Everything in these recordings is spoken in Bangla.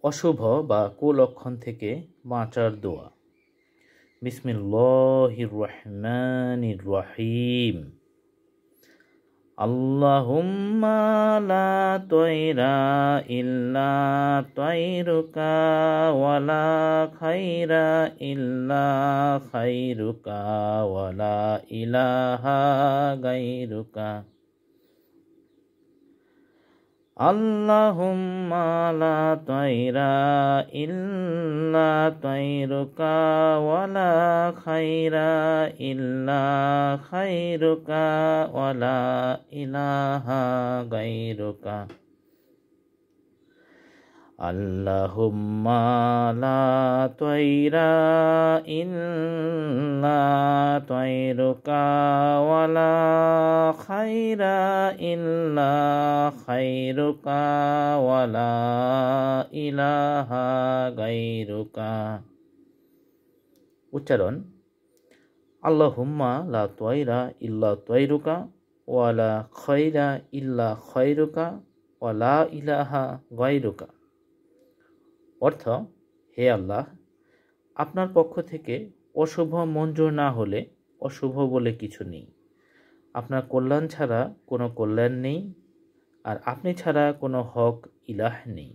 অশুভ বা কুলক্ষণ থেকে বাঁচার দোয়া। বিসমিল্লাহির রহমানির রহিম। আল্লাহুম্মা লা তয়রা ইল্লা তয়রুকা ওয়ালা খায়রা ইল্লা খায়রুকা ওয়ালা ইলাহা গায়রুকা। আল্লাহুম্মা লা তয়রা ইল্লা তয়রুকা ওয়ালা খায়রা ইল্লা খায়রুকা ওয়ালা ইলাহা গায়রুকা। আল্লাহুম্মা লা তয়রা ইল্লা তয়রুকা ওয়ালা খায়রা ইল্লা খায়রুকা ওয়ালা ইলাহা গায়রুকা। উচ্চারণ: আল্লাহুম্মা লা তয়রা ইল্লা তয়রুকা ওয়ালা খায়রা ইল্লা খায়রুকা ওয়ালা ইলাহা গায়রুকা। অর্থ: হে আল্লাহ, আপনার পক্ষ থেকে অশুভ মঞ্জুর না হলে অশুভ বলে কিছু নেই, আপনার কল্যাণ ছাড়া কোনো কল্যাণ নেই, আর আপনি ছাড়া কোনো হক ইলাহ নেই।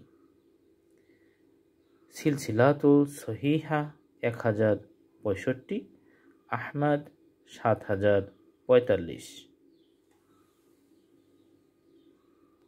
সিলসিলাতুল সহিহা 1065, আহমদ 7045।